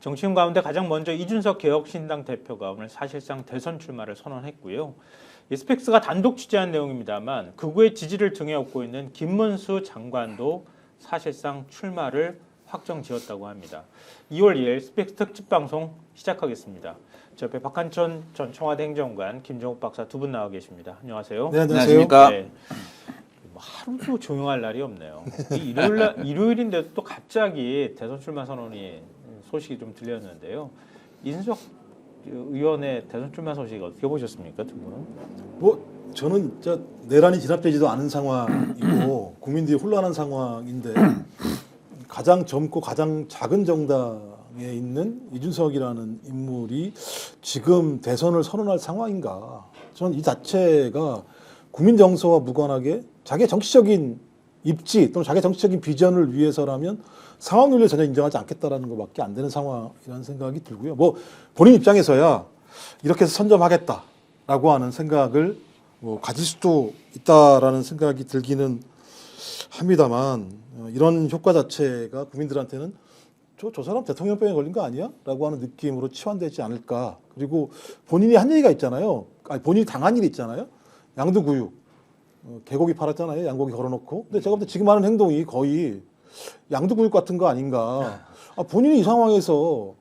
정치인 가운데 가장 먼저 이준석 개혁신당 대표가 오늘 사실상 대선 출마를 선언했고요. 이 스펙스가 단독 취재한 내용입니다만 극우의 지지를 등에 업고 있는 김문수 장관도 사실상 출마를 확정지었다고 합니다. 2월 2일 스펙스 특집 방송 시작하겠습니다. 저 옆에 박한천 전 청와대 행정관, 김정욱 박사 두 분 나와 계십니다. 안녕하세요. 네, 안녕하십니까. 네. 하루도 조용할 날이 없네요. 일요일인데도 또 갑자기 대선 출마 선언이 소식이 좀 들렸는데요. 이준석 의원의 대선 출마 소식 어떻게 보셨습니까, 두 분은? 뭐 저는 진짜 내란이 진압되지도 않은 상황이고 국민들이 혼란한 상황인데 가장 젊고 가장 작은 정당에 있는 이준석이라는 인물이 지금 대선을 선언할 상황인가? 저는 이 자체가 국민 정서와 무관하게 자기의 정치적인 입지 또는 자기의 정치적인 비전을 위해서라면 상황 논리를 전혀 인정하지 않겠다라는 것밖에 안 되는 상황이라는 생각이 들고요. 뭐 본인 입장에서야 이렇게 해서 선점하겠다라고 하는 생각을 뭐 가질 수도 있다라는 생각이 들기는 합니다만 이런 효과 자체가 국민들한테는 저 사람 대통령병에 걸린 거 아니야? 라고 하는 느낌으로 치환되지 않을까. 그리고 본인이 한 얘기가 있잖아요. 아니, 본인이 당한 일이 있잖아요. 양두구육. 개고기 팔았잖아요. 양고기 걸어놓고. 근데 제가 볼 때 지금 하는 행동이 거의 양두구육 같은 거 아닌가. 본인이 이 상황에서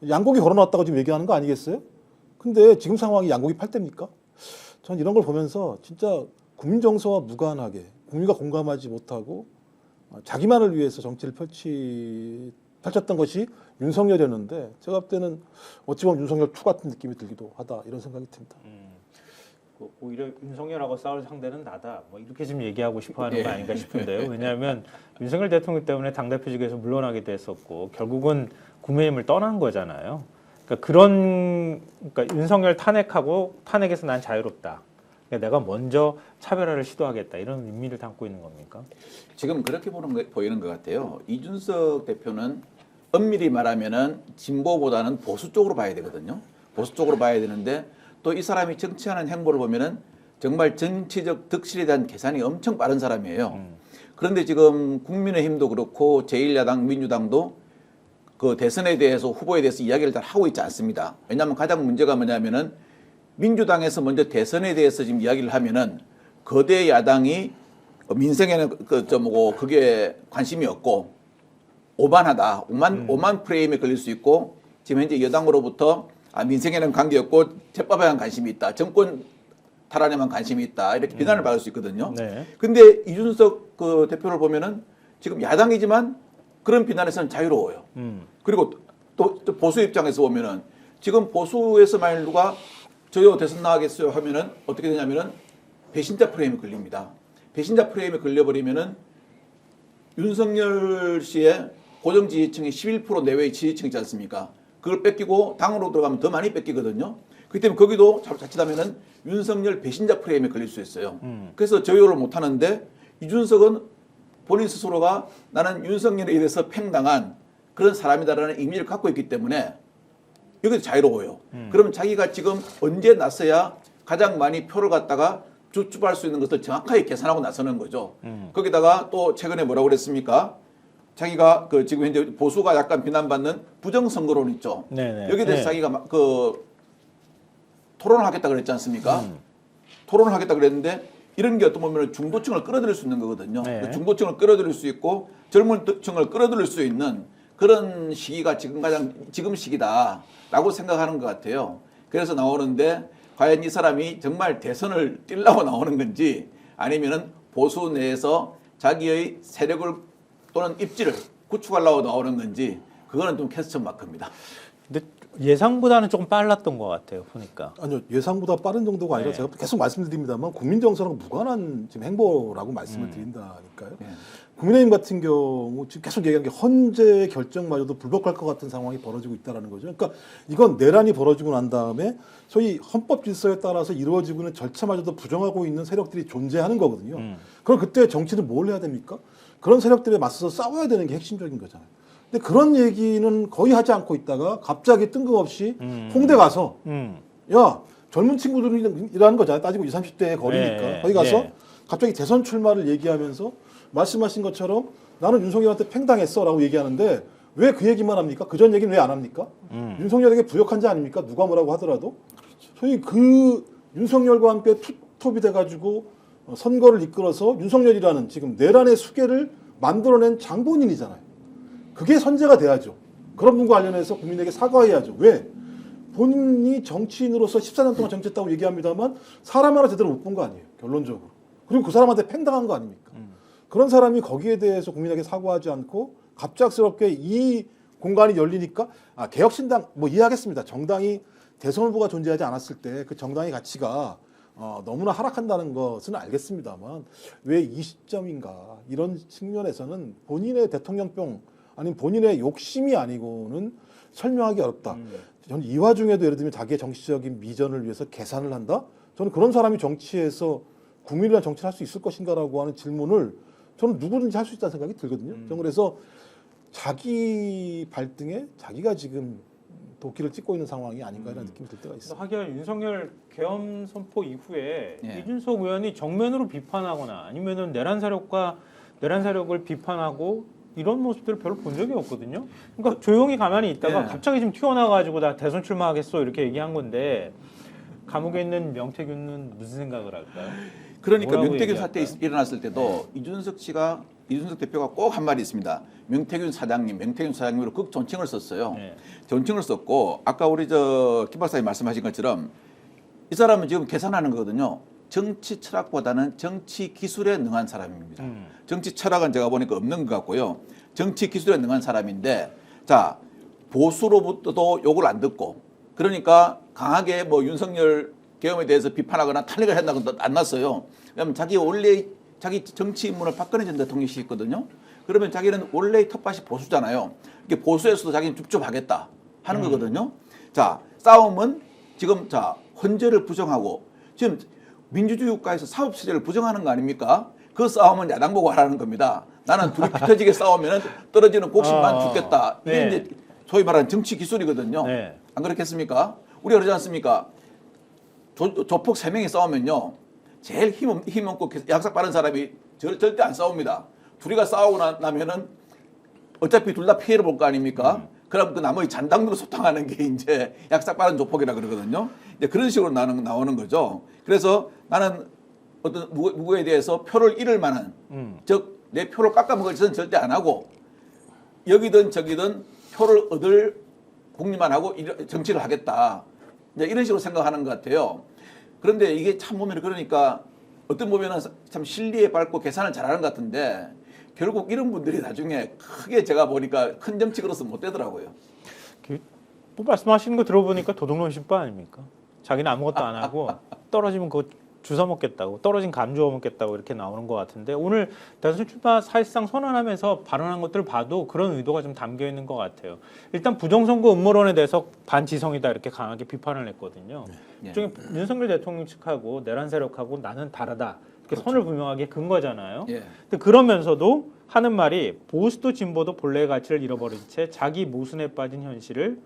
양고기 걸어놨다고 지금 얘기하는 거 아니겠어요? 근데 지금 상황이 양고기 팔 때입니까? 전 이런 걸 보면서 진짜 국민 정서와 무관하게 국민과 공감하지 못하고 자기만을 위해서 정치를 펼쳤던 것이 윤석열이었는데 제가 볼 때는 어찌 보면 윤석열 2 같은 느낌이 들기도 하다 이런 생각이 듭니다. 오히려 윤석열하고 싸울 상대는 나다. 뭐 이렇게 지금 얘기하고 싶어하는 거 아닌가 싶은데요. 왜냐하면 윤석열 대통령 때문에 당대표직에서 물러나게 됐었고 결국은 국민의힘을 떠난 거잖아요. 그러니까 윤석열 탄핵하고 탄핵에서 난 자유롭다. 그러니까 내가 먼저 차별화를 시도하겠다. 이런 의미를 담고 있는 겁니까? 지금 그렇게 보이는 것 같아요. 이준석 대표는 엄밀히 말하면은 진보보다는 보수 쪽으로 봐야 되거든요. 보수 쪽으로 봐야 되는데 또 이 사람이 정치하는 행보를 보면은 정말 정치적 득실에 대한 계산이 엄청 빠른 사람이에요. 그런데 지금 국민의힘도 그렇고 제1야당 민주당도 그 대선에 대해서 후보에 대해서 이야기를 잘 하고 있지 않습니다. 왜냐하면 가장 문제가 뭐냐면은 민주당에서 먼저 대선에 대해서 지금 이야기를 하면은 거대 야당이 민생에는 그게 관심이 없고 오만하다. 오만 프레임에 걸릴 수 있고 지금 현재 여당으로부터 민생에는 관계없고 재법에만 관심이 있다. 정권 탈환에만 관심이 있다. 이렇게 비난을 받을 수 있거든요. 그런데 이준석 그 대표를 보면은 지금 야당이지만 그런 비난에서는 자유로워요. 그리고 또 보수 입장에서 보면은 지금 보수에서 만일 누가 저요 대선 나가겠어요 하면은 어떻게 되냐면은 배신자 프레임에 걸립니다. 배신자 프레임에 걸려버리면은 윤석열 씨의 고정 지지층이 11% 내외의 지지층 있지 않습니까? 그걸 뺏기고 당으로 들어가면 더 많이 뺏기거든요. 그렇기 때문에 거기도 자칫하면은 윤석열 배신자 프레임에 걸릴 수 있어요. 그래서 저요를 못 하는데 이준석은 본인 스스로가 나는 윤석열에 의해서 팽당한 그런 사람이다라는 이미지를 갖고 있기 때문에 여기서 자유로워요. 그러면 자기가 지금 언제 나서야 가장 많이 표를 갖다가 주축할 수 있는 것을 정확하게 계산하고 나서는 거죠. 거기다가 또 최근에 뭐라고 그랬습니까? 자기가 그 지금 현재 보수가 약간 비난받는 부정선거론 있죠. 네네. 여기에 대해서 자기가 그 토론을 하겠다 그랬지 않습니까? 토론을 하겠다 그랬는데 이런 게 어떤 보면 중도층을 끌어들일 수 있는 거거든요. 네. 중도층을 끌어들일 수 있고 젊은 층을 끌어들일 수 있는 그런 시기가 지금 시기다라고 생각하는 것 같아요. 그래서 나오는데 과연 이 사람이 정말 대선을 뛰려고 나오는 건지 아니면은 보수 내에서 자기의 세력을 또는 입지를 구축하려고 나오는 건지 그거는 좀 퀘스천 마크입니다. 근데 예상보다는 조금 빨랐던 것 같아요. 보니까. 아니요, 예상보다 빠른 정도가 아니라 제가 계속 말씀드립니다만 국민 정서랑 무관한 지금 행보라고 말씀을 드린다니까요. 국민의힘 같은 경우 지금 계속 얘기하는 게 헌재 결정마저도 불복할 것 같은 상황이 벌어지고 있다는 거죠. 그러니까 이건 내란이 벌어지고 난 다음에 소위 헌법 질서에 따라서 이루어지고 있는 절차마저도 부정하고 있는 세력들이 존재하는 거거든요. 그럼 그때 정치는 뭘 해야 됩니까? 그런 세력들에 맞서서 싸워야 되는 게 핵심적인 거잖아요. 근데 그런 얘기는 거의 하지 않고 있다가 갑자기 뜬금없이 홍대 가서 야 젊은 친구들이라는 거잖아요. 따지고 20, 30대의 거리니까 거기 가서 갑자기 대선 출마를 얘기하면서 말씀하신 것처럼 나는 윤석열한테 팽당했어 라고 얘기하는데 왜 그 얘기만 합니까? 그 전 얘기는 왜 안 합니까? 윤석열에게 부역한 자 아닙니까? 누가 뭐라고 하더라도. 소위 그 윤석열과 함께 투톱이 돼가지고 선거를 이끌어서 윤석열이라는 지금 내란의 수계를 만들어낸 장본인이잖아요. 그게 선제가 돼야죠. 그런 분과 관련해서 국민에게 사과해야죠. 왜? 본인이 정치인으로서 14년 동안 정치했다고 얘기합니다만 사람 하나 제대로 못 본 거 아니에요. 결론적으로. 그리고 그 사람한테 팽당한 거 아닙니까? 그런 사람이 거기에 대해서 국민에게 사과하지 않고 갑작스럽게 이 공간이 열리니까 개혁신당 뭐 이해하겠습니다. 정당이 대선 후보가 존재하지 않았을 때 그 정당의 가치가 너무나 하락한다는 것은 알겠습니다만 왜 이 시점인가 이런 측면에서는 본인의 대통령병 아니면 본인의 욕심이 아니고는 설명하기 어렵다. 저는 이 와중에도 예를 들면 자기의 정치적인 미전을 위해서 계산을 한다? 저는 그런 사람이 정치에서 국민이란 정치를 할 수 있을 것인가라고 하는 질문을 저는 누구든지 할 수 있다는 생각이 들거든요. 저는 그래서 자기 발등에 자기가 지금 도끼를 찍고 있는 상황이 아닌가 이런 느낌이 들 때가 있어요. 하기야 윤석열 계엄 선포 이후에 예. 이준석 의원이 정면으로 비판하거나 아니면은 내란 세력을 비판하고 이런 모습들을 별로 본 적이 없거든요. 그러니까 조용히 가만히 있다가 예. 갑자기 지금 튀어나와가지고 나 대선 출마하겠어 이렇게 얘기한 건데 감옥에 있는 명태균은 무슨 생각을 할까요? 그러니까 뭐라고 명태균 사태 얘기할까요? 일어났을 때도 이준석 대표가 꼭 한 말이 있습니다. 명태균 사장님으로 극존칭을 썼어요. 네. 존칭을 썼고 아까 우리 김 박사님 말씀하신 것처럼 이 사람은 지금 계산하는 거거든요. 정치 철학보다는 정치 기술에 능한 사람입니다. 정치 철학은 제가 보니까 없는 것 같고요. 정치 기술에 능한 사람인데 자 보수로부터도 욕을 안 듣고 그러니까 강하게 뭐 윤석열 계엄에 대해서 비판하거나 탄핵을 한다고 안 났어요. 왜냐하면 자기 정치 인문을 박근혜 전 대통령이 시켰거든요. 그러면 자기는 원래 텃밭이 보수잖아요. 이게 보수에서도 자기는 줍줍하겠다 하는 거거든요. 자 싸움은 지금 헌재를 부정하고 지금 민주주의 국가에서 사법체제를 부정하는 거 아닙니까? 그 싸움은 야당 보고 하라는 겁니다. 나는 둘이 피터지게 싸우면 떨어지는 곡식만 죽겠다. 이게 네. 이제 소위 말하는 정치 기술이거든요. 네. 안 그렇겠습니까? 우리가 그러지 않습니까? 조폭 3명이 싸우면요. 제일 힘없고 약삭 빠른 사람이 절대 안 싸웁니다. 둘이가 싸우고 나면은 어차피 둘 다 피해를 볼 거 아닙니까? 그럼 그 나머지 잔당으로 소탕하는 게 이제 약삭 빠른 조폭이라 그러거든요. 이제 그런 식으로 나오는 거죠. 그래서 나는 어떤 누구에 대해서 표를 잃을 만한 즉 내 표를 깎아먹을 짓은 절대 안 하고 여기든 저기든 표를 얻을 국리만 하고 정치를 하겠다. 이제 이런 식으로 생각하는 것 같아요. 그런데 이게 참 보면 그러니까 어떤 보면은 참 실리에 밟고 계산을 잘하는 것 같은데 결국 이런 분들이 나중에 크게 제가 보니까 큰 정치가로서 못 되더라고요. 뭐 말씀하시는 거 들어보니까 도둑놈 신바 아닙니까? 자기는 아무것도 안 하고 떨어지면 그거 주워 먹겠다고 떨어진 감 주워 먹겠다고 이렇게 나오는 것 같은데 오늘 대선 출마 사실상 선언하면서 발언한 것들을 봐도 그런 의도가 좀 담겨 있는 것 같아요. 일단 부정선거 음모론에 대해서 반지성이다 이렇게 강하게 비판을 했거든요. 네. 일종의 윤석열 대통령 측하고 내란 세력하고 나는 다르다 이렇게 선을 분명하게 근 거잖아요. 예. 근데 그러면서도 하는 말이 보수도 진보도 본래의 가치를 잃어버린 채 자기 모순에 빠진 현실을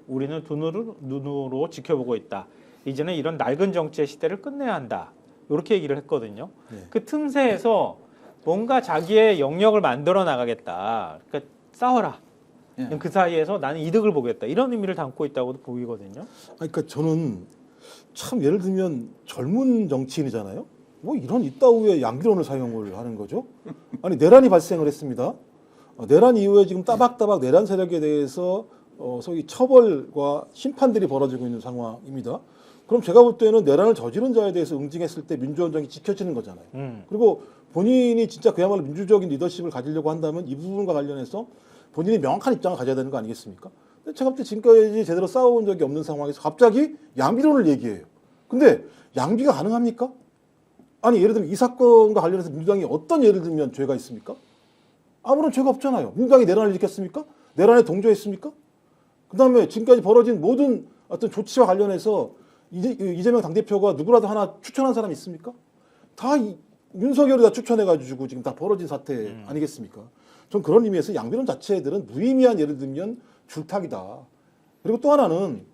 우리는 두 눈으로 지켜보고 있다. 이제는 이런 낡은 정치의 시대를 끝내야 한다. 이렇게 얘기를 했거든요. 네. 그 틈새에서 뭔가 자기의 영역을 만들어 나가겠다. 그러니까 싸워라. 예. 그 사이에서 나는 이득을 보겠다. 이런 의미를 담고 있다고도 보이거든요. 그러니까 저는 참 예를 들면 젊은 정치인이잖아요. 뭐 이런 이따위의 양비론을 사용을 하는 거죠. 아니 내란이 발생을 했습니다. 내란 이후에 지금 따박따박 내란 세력에 대해서 소위 처벌과 심판들이 벌어지고 있는 상황입니다. 그럼 제가 볼 때는 내란을 저지른 자에 대해서 응징했을 때 민주헌정이 지켜지는 거잖아요. 그리고 본인이 진짜 그야말로 민주적인 리더십을 가지려고 한다면 이 부분과 관련해서 본인이 명확한 입장을 가져야 되는 거 아니겠습니까? 근데 제가 볼 때 지금까지 제대로 싸워본 적이 없는 상황에서 갑자기 양비론을 얘기해요. 근데 양비가 가능합니까? 아니 예를 들면 이 사건과 관련해서 민주당이 어떤 예를 들면 죄가 있습니까? 아무런 죄가 없잖아요. 민주당이 내란을 일으켰습니까? 내란에 동조했습니까? 그다음에 지금까지 벌어진 모든 어떤 조치와 관련해서 이재명 당대표가 누구라도 하나 추천한 사람이 있습니까? 다 윤석열이 다 추천해가지고 지금 다 벌어진 사태 아니겠습니까? 전 그런 의미에서 양비론 자체들은 무의미한 예를 들면 줄타기다. 그리고 또 하나는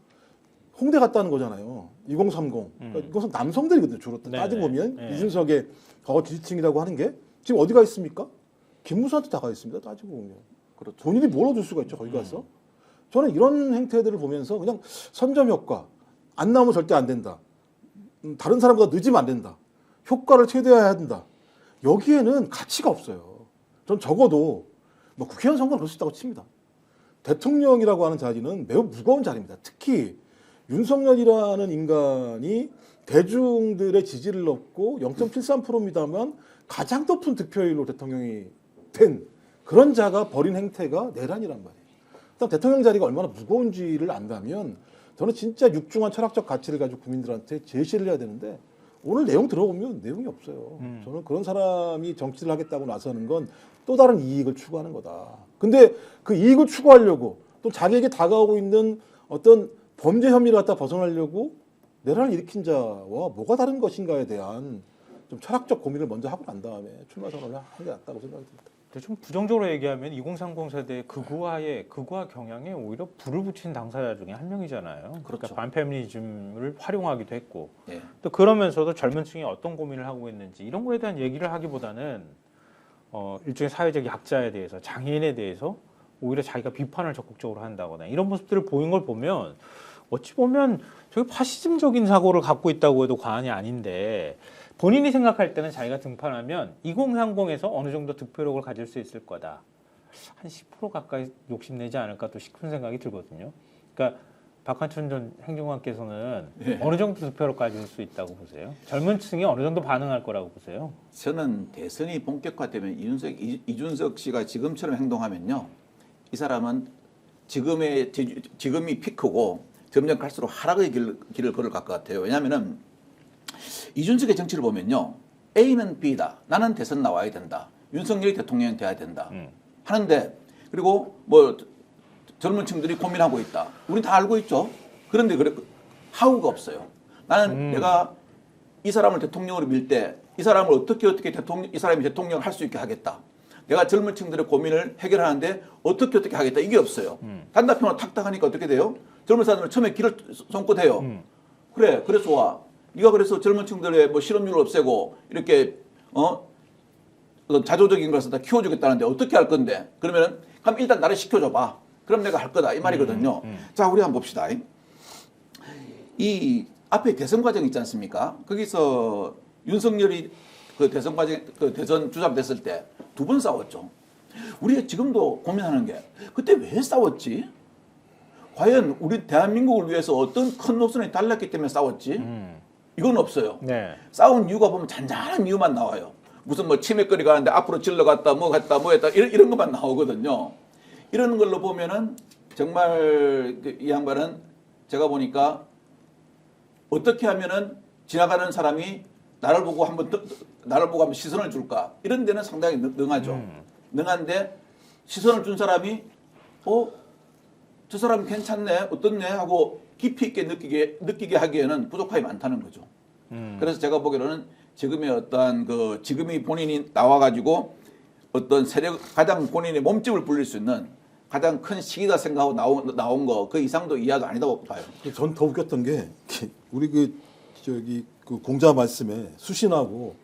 홍대 갔다는 거잖아요. 2030. 그러니까 이것은 남성들이거든요. 주로 따지고 보면 이준석의 과거 지지층이라고 하는 게 지금 어디가 있습니까? 김무수한테 다가 있습니다. 따지고 보면. 그렇죠. 본인이 뭘 얻을 수가 있죠 거기 가서. 저는 이런 행태들을 보면서 그냥 선점 효과 안 나오면 절대 안 된다. 다른 사람보다 늦으면 안 된다. 효과를 최대화해야 된다. 여기에는 가치가 없어요. 전 적어도 뭐 국회의원 선거는 그럴 수 있다고 칩니다. 대통령이라고 하는 자리는 매우 무거운 자리입니다. 특히 윤석열이라는 인간이 대중들의 지지를 얻고 0.73%입니다만 가장 높은 득표율로 대통령이 된 그런 자가 벌인 행태가 내란이란 말이에요. 일단 대통령 자리가 얼마나 무거운지를 안다면 저는 진짜 육중한 철학적 가치를 가지고 국민들한테 제시를 해야 되는데 오늘 내용 들어보면 내용이 없어요. 저는 그런 사람이 정치를 하겠다고 나서는 건 또 다른 이익을 추구하는 거다. 근데 그 이익을 추구하려고 또 자기에게 다가오고 있는 어떤 범죄 혐의를 갖다 벗어나려고 내란을 일으킨 자와 뭐가 다른 것인가에 대한 좀 철학적 고민을 먼저 하고 난 다음에 출마 선언을 하는 게 낫다고 생각이 듭니다. 근데 좀 부정적으로 얘기하면 2030 세대의 극우화 경향에 오히려 불을 붙인 당사자 중에 한 명이잖아요. 그렇죠. 그러니까 반페미니즘을 활용하기도 했고 예. 또 그러면서도 젊은 층이 어떤 고민을 하고 있는지 이런 거에 대한 얘기를 하기보다는 일종의 사회적 약자에 대해서 장애인에 대해서 오히려 자기가 비판을 적극적으로 한다거나 이런 모습들을 보인 걸 보면 어찌 보면 저게 파시즘적인 사고를 갖고 있다고 해도 과언이 아닌데 본인이 생각할 때는 자기가 등판하면 2030에서 어느 정도 득표력을 가질 수 있을 거다. 한 10% 가까이 욕심내지 않을까 또 싶은 생각이 들거든요. 그러니까 박한춘 전 행정관께서는 예. 어느 정도 득표력 가질 수 있다고 보세요? 젊은 층이 어느 정도 반응할 거라고 보세요? 저는 대선이 본격화되면 이준석 씨가 지금처럼 행동하면요, 이 사람은 지금이 피크고 점점 갈수록 하락의 길을 걸을 것 같아요. 왜냐하면은 이준석의 정치를 보면요, A는 B다. 나는 대선 나와야 된다. 윤석열이 대통령이 돼야 된다. 하는데 그리고 뭐 젊은 층들이 고민하고 있다. 우린 다 알고 있죠. 그런데 하우가 없어요. 나는 내가 이 사람을 대통령으로 밀 때 이 사람을 어떻게 이 사람이 대통령을 할 수 있게 하겠다. 내가 젊은 층들의 고민을 해결하는데 어떻게 하겠다. 이게 없어요. 단답형으로 탁탁 하니까 어떻게 돼요? 젊은 사람들은 처음에 길을 손고 돼요. 그래 좋아. 네가 그래서 젊은 층들의 뭐 실업률을 없애고 이렇게 어떤 자조적인 것을 다 키워주겠다는데 어떻게 할 건데? 그러면은 그럼 일단 나를 시켜줘봐. 그럼 내가 할 거다 이 말이거든요. 자, 우리 한번 봅시다. 이 앞에 대선 과정 있지 않습니까? 거기서 윤석열이 그 대선 과정 대선 주잡됐을 때 두 번 싸웠죠. 우리가 지금도 고민하는 게 그때 왜 싸웠지? 과연 우리 대한민국을 위해서 어떤 큰 노선이 달랐기 때문에 싸웠지? 이건 없어요. 네. 싸운 이유가 보면 잔잔한 이유만 나와요. 무슨 뭐 치맥거리 가는데 앞으로 질러갔다 뭐 했다 이런 것만 나오거든요. 이런 걸로 보면은 정말 이 양반은 제가 보니까 어떻게 하면은 지나가는 사람이 나를 보고 한번 시선을 줄까 이런 데는 상당히 능하죠. 능한데 시선을 준 사람이 저 사람 괜찮네 어떻네 하고 깊이 있게 느끼게 하기에는 부족함이 많다는 거죠. 그래서 제가 보기로는 지금의 어떠한 지금이 본인이 나와가지고 어떤 세력 가장 본인의 몸집을 불릴 수 있는 가장 큰 시기다 생각하고 나온 거 그 이상도 이하도 아니다고 봐요. 전 더 웃겼던 게 우리 그 공자 말씀에 수신하고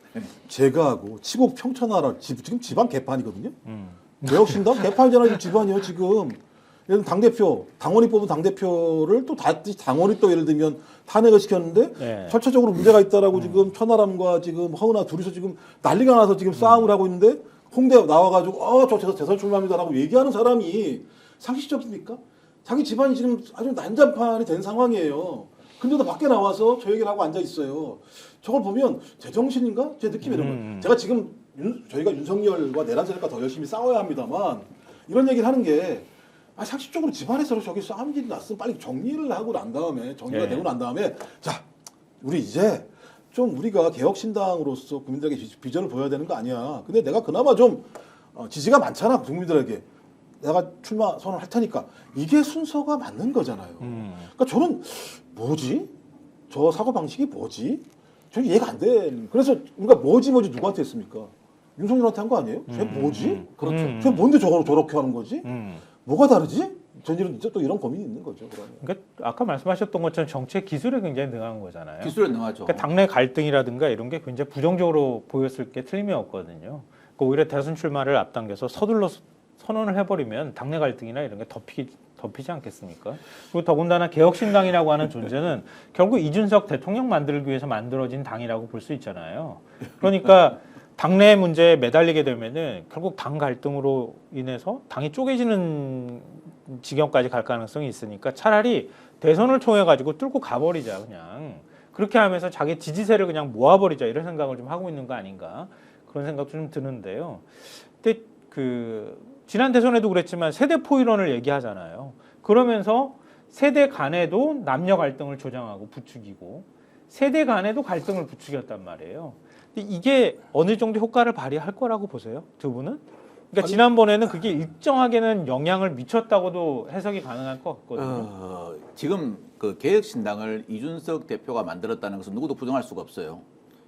제가하고 치국 평천하라 지금 집안 개판이거든요. 개혁신당 개판이잖아요. 집안이요 지금. 예를 들면 당대표 당원이 뽑은 당대표를 또 당원이 또 예를 들면 탄핵을 시켰는데 네. 절차적으로 문제가 있다라고 지금 천하람과 지금 허은하 둘이서 지금 난리가 나서 지금 싸움을 하고 있는데 홍대 나와가지고 저 대선 출마합니다라고 얘기하는 사람이 상식적입니까? 자기 집안이 지금 아주 난장판이 된 상황이에요. 근데도 밖에 나와서 저 얘기를 하고 앉아 있어요. 저걸 보면 제정신인가? 제 느낌이 이런 거예요. 제가 지금 저희가 윤석열과 내란 세력과 더 열심히 싸워야 합니다만 이런 얘기를 하는 게 상식적으로 집안에서 저기 싸움 일이 났으면 빨리 정리를 하고 난 다음에 정리가 되고 난 다음에 자 우리 이제 좀 우리가 개혁신당으로서 국민들에게 비전을 보여야 되는 거 아니야. 근데 내가 그나마 좀 지지가 많잖아 국민들에게. 내가 출마 선언할 테니까 이게 순서가 맞는 거잖아요. 그러니까 저는 뭐지? 저 사고방식이 뭐지? 저 이해가 안 돼. 그래서 우리가 뭐지 누구한테 했습니까? 윤석열한테 한 거 아니에요? 쟤 뭐지? 그렇죠. 쟤 뭔데 저렇게 하는 거지? 뭐가 다르지? 저는 또 이런 고민이 있는 거죠. 그러니까 아까 말씀하셨던 것처럼 정책 기술에 굉장히 능한 거잖아요. 기술에 능하죠. 그러니까 당내 갈등이라든가 이런 게 굉장히 부정적으로 보였을 게 틀림이 없거든요. 그러니까 오히려 대선 출마를 앞당겨서 선언을 해버리면 당내 갈등이나 이런 게 덮이지 않겠습니까? 그리고 더군다나 개혁신당이라고 하는 존재는 결국 이준석 대통령 만들기 위해서 만들어진 당이라고 볼 수 있잖아요. 그러니까 당내 문제에 매달리게 되면은 결국 당 갈등으로 인해서 당이 쪼개지는 지경까지 갈 가능성이 있으니까 차라리 대선을 통해 가지고 뚫고 가버리자 그냥. 그렇게 하면서 자기 지지세를 그냥 모아버리자 이런 생각을 좀 하고 있는 거 아닌가 그런 생각도 좀 드는데요. 근데 그 지난 대선에도 그랬지만 세대 포일원을 얘기하잖아요. 그러면서 세대 간에도 남녀 갈등을 조장하고 부추기고 세대 간에도 갈등을 부추겼단 말이에요. 근데 이게 어느 정도 효과를 발휘할 거라고 보세요? 두 분은? 그러니까 지난번에는 그게 일정하게는 영향을 미쳤다고도 해석이 가능할 것 같거든요. 지금 그 개혁신당을 이준석 대표가 만들었다는 것은 누구도 부정할 수가 없어요.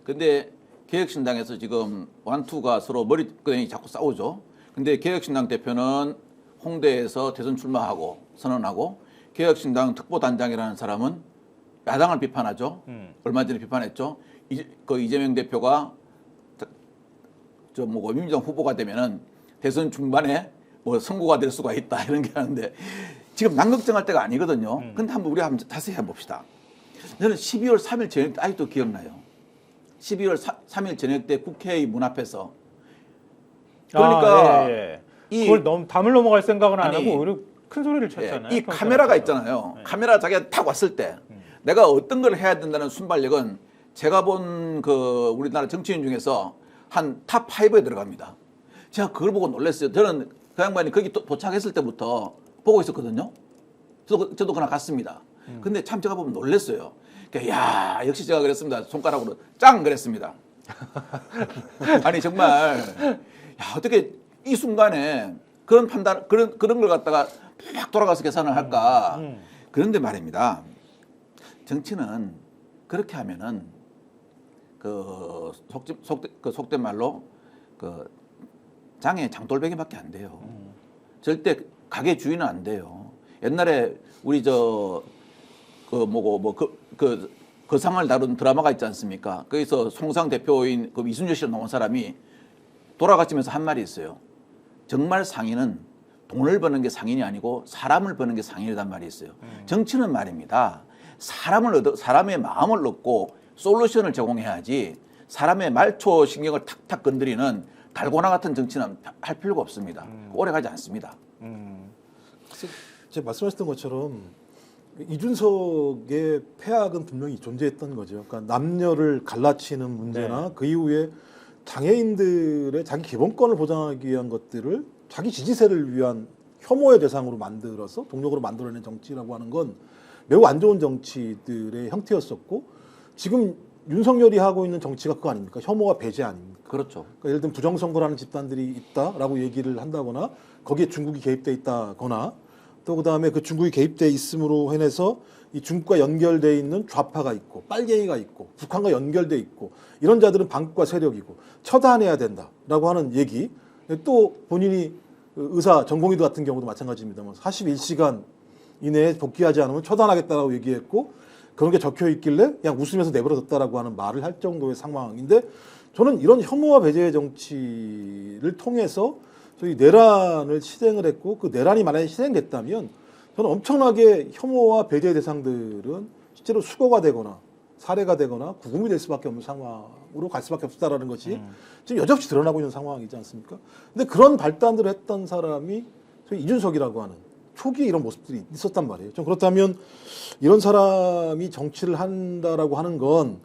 근데 개혁신당에서 지금 완투가 서로 머리끄댕이 자꾸 싸우죠. 근데 개혁신당 대표는 홍대에서 대선 출마하고 선언하고 개혁신당 특보단장이라는 사람은 야당을 비판하죠. 얼마 전에 비판했죠. 이재명 대표가 민주당 후보가 되면은 대선 중반에 뭐 선고가 될 수가 있다 이런 게 하는데 지금 남 걱정할 때가 아니거든요. 근데 우리 한번 자세히 해봅시다. 저는 12월 3일 저녁 때 아직도 기억나요. 12월 3일 저녁 때 국회의 문 앞에서 그러니까 그걸 너무 담을 넘어갈 생각은 안 아니, 하고 오히려 큰 소리를 쳤잖아요. 이 카메라가 있잖아요. 카메라 자기가 탁 왔을 때 내가 어떤 걸 해야 된다는 순발력은 제가 본 그 우리나라 정치인 중에서 한 탑 5에 들어갑니다. 제가 그걸 보고 놀랐어요. 저는 그 양반이 거기 도착했을 때부터 보고 있었거든요. 저도 그날 갔습니다. 근데 참 제가 보면 놀랐어요. 그러니까 야 역시 제가 그랬습니다. 손가락으로 짱 그랬습니다. 아니 정말 야 어떻게 이 순간에 그런 판단 그런 걸 갖다가 막 돌아가서 계산을 할까? 그런데 말입니다. 정치는 그렇게 하면은 속된 말로 그 장에 장돌배기밖에 안 돼요. 절대 가게 주인은 안 돼요. 옛날에 우리 거상을 다룬 드라마가 있지 않습니까? 거기서 송상 대표인 그 이순재 씨로 나온 사람이 돌아가시면서 한 말이 있어요. 정말 상인은 돈을 버는 게 상인이 아니고 사람을 버는 게 상인이란 말이 있어요. 정치는 말입니다. 사람의 마음을 얻고 솔루션을 제공해야지 사람의 말초 신경을 탁탁 건드리는 달고나 같은 정치는 할 필요가 없습니다. 오래 가지 않습니다. 제가 말씀하셨던 것처럼 이준석의 폐악은 분명히 존재했던 거죠. 그러니까 남녀를 갈라치는 문제나 그 이후에 장애인들의 자기 기본권을 보장하기 위한 것들을 자기 지지세를 위한 혐오의 대상으로 만들어서 동력으로 만들어낸 정치라고 하는 건 매우 안 좋은 정치들의 형태였었고 지금 윤석열이 하고 있는 정치가 그거 아닙니까? 혐오와 배제 아닙니까? 그렇죠. 그러니까 예를 들면 부정선거라는 집단들이 있다라고 얘기를 한다거나 거기에 중국이 개입돼 있다거나 또 그다음에 그 중국이 개입돼 있음으로 해내서 이 중국과 연결돼 있는 좌파가 있고 빨갱이가 있고 북한과 연결돼 있고 이런 자들은 반국가 세력이고 처단해야 된다라고 하는 얘기. 또 본인이 의사 전공의도 같은 경우도 마찬가지입니다만 41시간 이내에 복귀하지 않으면 처단하겠다라고 얘기했고 그런 게 적혀 있길래 그냥 웃으면서 내버려뒀다라고 하는 말을 할 정도의 상황인데 저는 이런 혐오와 배제의 정치를 통해서 저희 내란을 실행을 했고 그 내란이 만약에 실행됐다면 저는 엄청나게 혐오와 배제의 대상들은 실제로 수거가 되거나 살해가 되거나 구금이 될 수밖에 없는 상황으로 갈 수밖에 없다라는 것이 지금 여지없이 드러나고 있는 상황이지 않습니까? 근데 그런 발단들을 했던 사람이 저희 이준석이라고 하는 초기에 이런 모습들이 있었단 말이에요. 좀 그렇다면 이런 사람이 정치를 한다라고 하는 건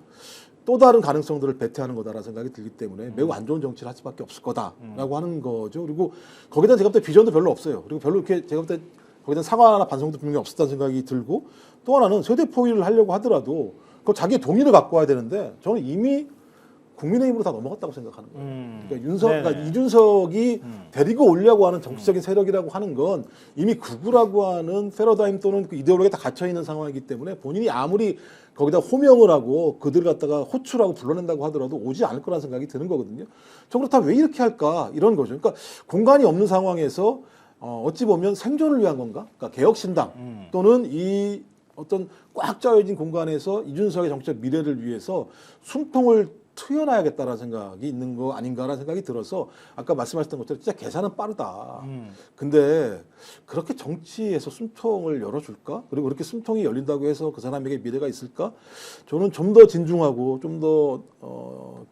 또 다른 가능성들을 배태하는 거다라는 생각이 들기 때문에 매우 안 좋은 정치를 할 수밖에 없을 거다라고 하는 거죠. 그리고 거기에 대한 제가 볼 때 비전도 별로 없어요. 그리고 별로 이렇게 제가 볼 때 거기에 대한 사과나 반성도 분명히 없었다는 생각이 들고 또 하나는 세대 포위를 하려고 하더라도 그 자기의 동의를 갖고 와야 되는데 저는 이미 국민의힘으로 다 넘어갔다고 생각하는 거예요. 그러니까 이준석이 데리고 오려고 하는 정치적인 세력이라고 하는 건 이미 극우라고 하는 패러다임 또는 그 이데올로기에 다 갇혀 있는 상황이기 때문에 본인이 아무리 거기다 호명을 하고 그들 갖다가 호출하고 불러낸다고 하더라도 오지 않을 거라는 생각이 드는 거거든요. 저 그렇다면 왜 이렇게 할까 이런 거죠. 그러니까 공간이 없는 상황에서 어찌 보면 생존을 위한 건가? 그러니까 개혁신당 또는 이 어떤 꽉 짜여진 공간에서 이준석의 정치적 미래를 위해서 숨통을 트여놔야겠다라는 생각이 있는 거 아닌가라는 생각이 들어서 아까 말씀하셨던 것처럼 진짜 계산은 빠르다. 근데 그렇게 정치에서 숨통을 열어줄까? 그리고 그렇게 숨통이 열린다고 해서 그 사람에게 미래가 있을까? 저는 좀 더 진중하고 좀 더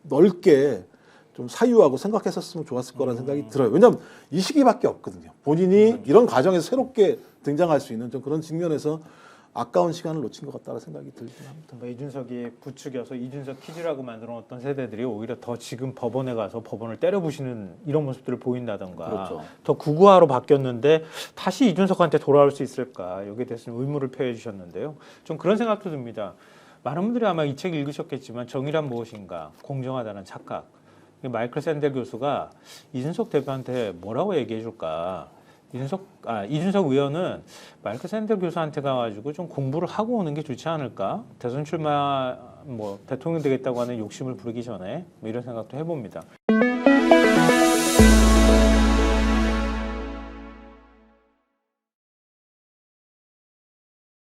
넓게 좀 사유하고 생각했었으면 좋았을 거라는 생각이 들어요. 왜냐하면 이 시기밖에 없거든요. 본인이 이런 과정에서 새롭게 등장할 수 있는 좀 그런 측면에서 아까운 시간을 놓친 것 같다는 생각이 들긴 합니다. 뭐 이준석이 부추겨서 이준석 퀴즈라고 만들어 놓던 세대들이 오히려 더 지금 법원에 가서 법원을 때려부시는 이런 모습들을 보인다던가 그렇죠. 더 구구화로 바뀌었는데 다시 이준석한테 돌아올 수 있을까 여기에 대해서는 의문을 표해 주셨는데요. 좀 그런 생각도 듭니다. 많은 분들이 아마 이 책 읽으셨겠지만 정의란 무엇인가 공정하다는 착각 마이클 샌델 교수가 이준석 대표한테 뭐라고 얘기해 줄까 이준석 의원은 마이클 샌델 교수한테 가가지고 좀 공부를 하고 오는 게 좋지 않을까? 대선 출마, 대통령 되겠다고 하는 욕심을 부리기 전에 이런 생각도 해봅니다.